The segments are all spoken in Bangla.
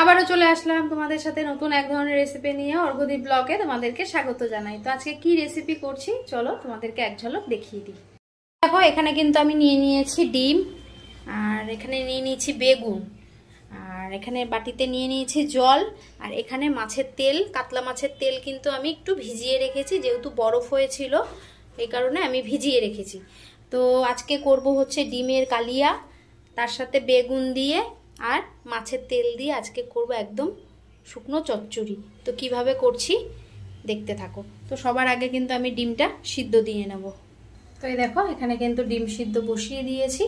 আবারও চলে আসলাম তোমাদের সাথে নতুন এক ধরনের রেসিপি নিয়ে। অর্ঘদীপ ব্লগে তোমাদেরকে স্বাগত জানাই। তো আজকে কি রেসিপি করছি চলো তোমাদেরকে এক ঝলক দেখিয়ে দিই। দেখো এখানে কিন্তু আমি নিয়ে নিয়েছি ডিম, আর এখানে নিয়ে নিয়েছি বেগুন, আর এখানে বাটিতে নিয়ে নিয়েছি জল, আর এখানে মাছের তেল, কাতলা মাছের তেল কিন্তু আমি একটু ভিজিয়ে রেখেছি, যেহেতু বরফ হয়েছিল এই কারণে আমি ভিজিয়ে রেখেছি। তো আজকে করব হচ্ছে ডিমের কালিয়া, তার সাথে বেগুন দিয়ে আর মাছের তেল দিয়ে আজকে করব একদম শুকনো চচ্চড়ি। তো কিভাবে করছি দেখতে থাকো। তো সবার আগে কিন্তু আমি ডিমটা সিদ্ধ দিয়ে নেব। তো এই দেখো এখানে কিন্তু ডিম সিদ্ধ বসিয়ে দিয়েছি।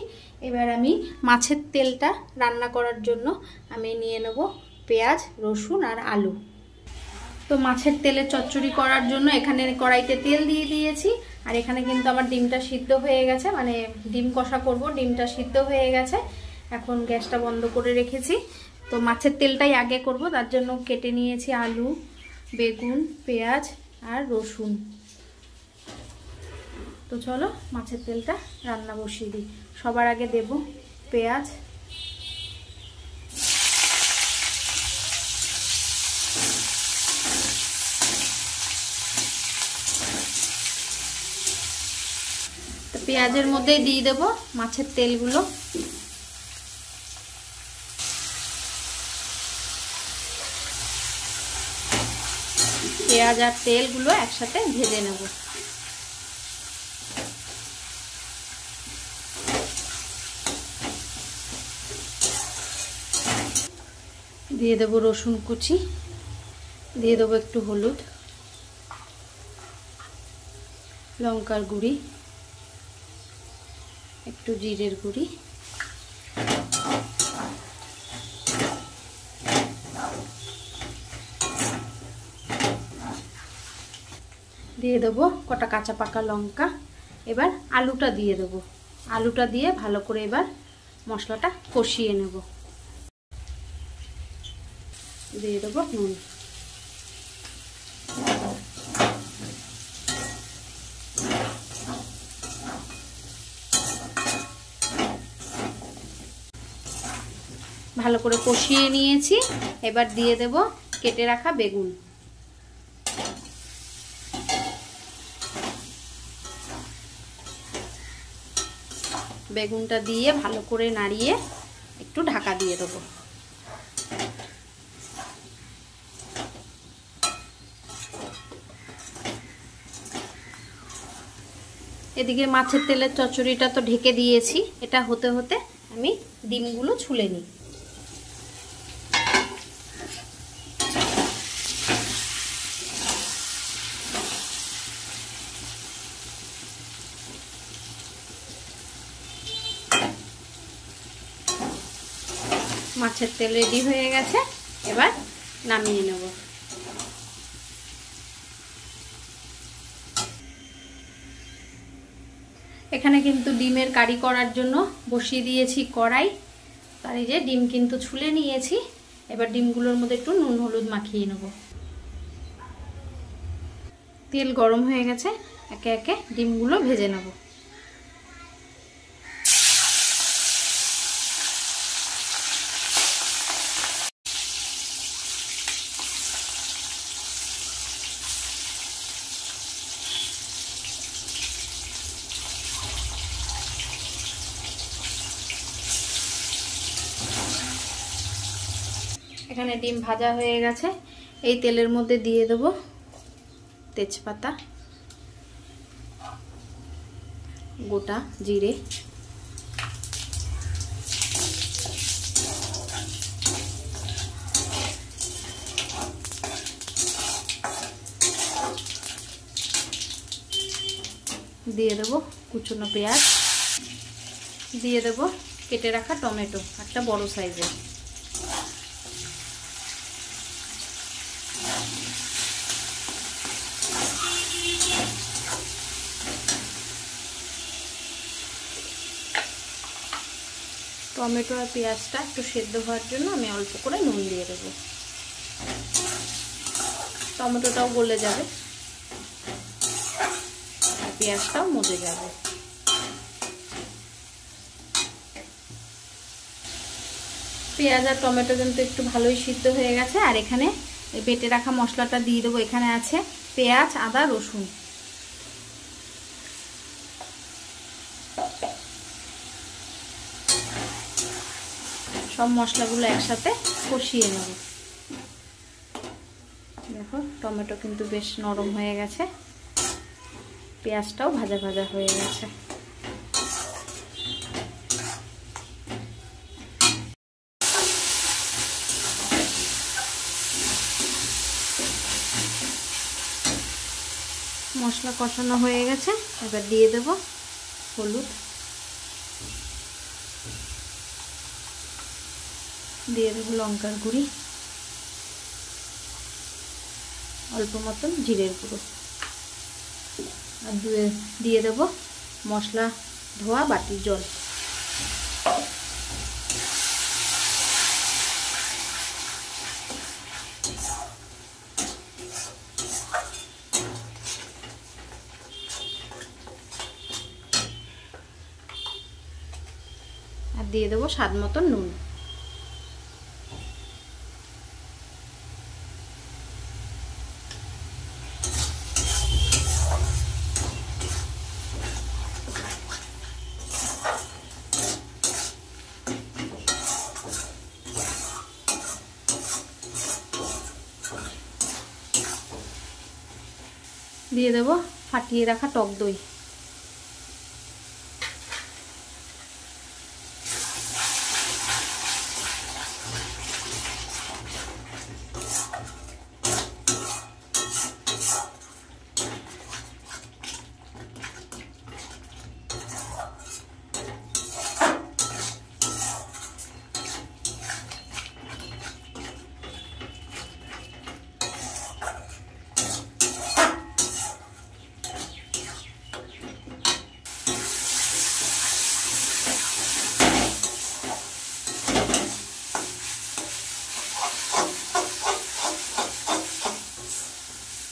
এবার আমি মাছের তেলটা রান্না করার জন্য আমি নিয়ে নেব পেঁয়াজ, রসুন আর আলু। তো মাছের তেলের চচ্চড়ি করার জন্য এখানে কড়াইতে তেল দিয়ে দিয়েছি, আর এখানে কিন্তু আমার ডিমটা সিদ্ধ হয়ে গেছে, মানে ডিম কষা করব, ডিমটা সিদ্ধ হয়ে গেছে। এখন গ্যাসটা বন্ধ করে রেখেছি। তো মাছের তেলটাই আগে করব, তার জন্য কেটে নিয়েছি আলু, বেগুন, পেঁয়াজ আর রসুন। তো চলো মাছের তেলটা রান্না বসিয়ে দিই। সবার আগে দেব পেঁয়াজ, তো পেঁয়াজের মধ্যে দিয়ে দেব মাছের তেলগুলো। পেঁয়াজ আর তেলগুলো একসাথে ভেজে নেব। দিয়ে দেব রসুন কুচি, দিয়ে দেবো একটু হলুদ, লঙ্কার গুঁড়ি, একটু জিরের গুঁড়ি, দিয়ে দেবো কটা কাঁচা পাকা লঙ্কা। এবার আলুটা দিয়ে দেবো। আলুটা দিয়ে ভালো করে এবার মশলাটা কষিয়ে নেব। দিয়ে দেবো নুন। ভালো করে কষিয়ে নিয়েছি। এবার দিয়ে দেব কেটে রাখা বেগুন। বেগুনটা দিয়ে ভালো করে নাড়িয়ে একটু ঢাকা দিয়ে দেবো। এদিকে মাছের তেলের চচ্চড়িটা তো ঢেকে দিয়েছি। এটা হতে হতে আমি ডিমগুলো ছুলে নিই। মাছের তেল রেডি হয়ে গেছে, এবার নামিয়ে নেব। এখানে কিন্তু ডিমের কারি করার জন্য বসিয়ে দিয়েছি কড়াই। তার এই যে ডিম কিন্তু ছুলে নিয়েছি। এবার ডিমগুলোর মধ্যে একটু নুন হলুদ মাখিয়ে নেব। তেল গরম হয়ে গেছে, একে একে ডিমগুলো ভেজে নেব। এখানে ডিম ভাজা হয়ে গেছে। এই তেলের মধ্যে দিয়ে দেব তেজপাতা, গোটা জিরে, দিয়ে দেব কুচনো পেঁয়াজ, দিয়ে দেব কেটে রাখা টমেটো, একটা বড় সাইজের। টমেটো আর পেঁয়াজটা একটু সেদ্ধ হওয়ার জন্য আমি অল্প করে নুন দিয়ে দেব। টমেটোটাও গলে যাবে আর পেঁয়াজটাও মজে যাবে। পেঁয়াজ আর টমেটো কিন্তু একটু ভালোই সিদ্ধ হয়ে গেছে। আর এখানে বেটে রাখা মশলাটা দিয়ে দেবো। এখানে আছে পেঁয়াজ, আদা, রসুন। সব মশলাগুলো একসাথে কষিয়ে নেব। দেখো টমেটো কিন্তু বেশ নরম হয়ে গেছে, পেঁয়াজটাও ভাজা ভাজা হয়ে গেছে। মশলা কষানো হয়ে গেছে, এবার দিয়ে দেব হলুদ, দিয়ে দেবো লঙ্কার গুঁড়ি, অল্প মতন জিরের গুঁড়ো, আর দিয়ে দেব মশলা ধোয়া বাটির জল। আর দিয়ে দেবো স্বাদ মতন নুন। দিয়ে দেবো ফাটিয়ে রাখা টক দই।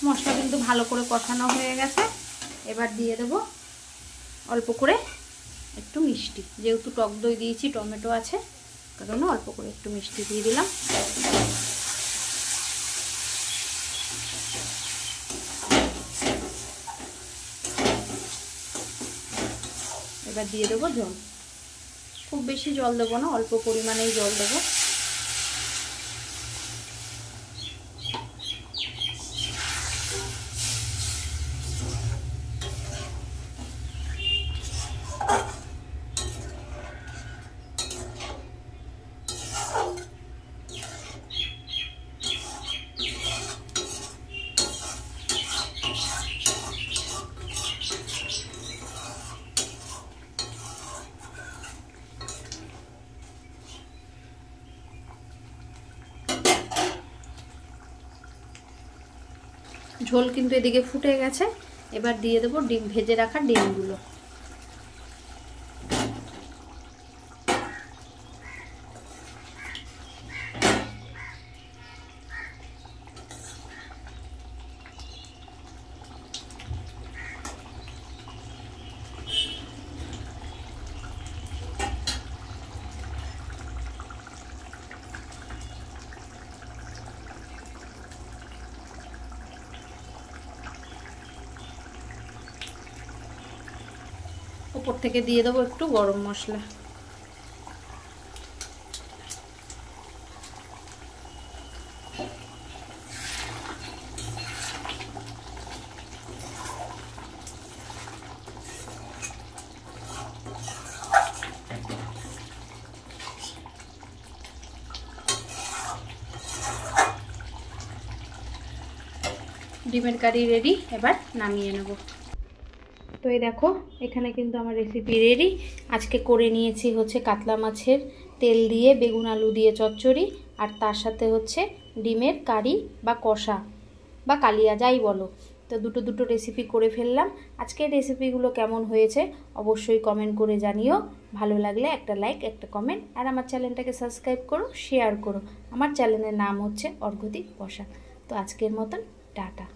মশলা কিন্তু ভালো করে কষানো হয়ে গেছে, এবার দিয়ে দেবো অল্প করে একটু মিষ্টি। যেহেতু টক দই দিয়েছি, টমেটো আছে, কারণে অল্প করে একটু মিষ্টি দিয়ে দিলাম। এবার দিয়ে দেবো জল। খুব বেশি জল দেবো না, অল্প পরিমাণেই জল দেবো। ঝোল কিন্তু এদিকে ফুটে গেছে, এবার দিয়ে দেবো ডিম, ভেজে রাখা ডিমগুলো। উপর থেকে দিয়ে দেবো একটু গরম মশলা। ডিমের কারি রেডি, এবার নামিয়ে নেব। তো এই দেখো এখানে কিন্তু আমার রেসিপি রেডি। আজকে করে নিয়েছি হচ্ছে কাতলা মাছের তেল দিয়ে বেগুন আলু দিয়ে চচ্চড়ি, আর তার সাথে হচ্ছে ডিমের কারি বা কষা বা কালিয়া যাই বলো। তো দুটো রেসিপি করে ফেললাম। আজকের রেসিপিগুলো কেমন হয়েছে অবশ্যই কমেন্ট করে জানিও। ভালো লাগলে একটা লাইক, একটা কমেন্ট, আর আমার চ্যানেলটাকে সাবস্ক্রাইব করো, শেয়ার করো। আমার চ্যানেলের নাম হচ্ছে অর্ঘদীপ বসাক। তো আজকের মতন টাটা।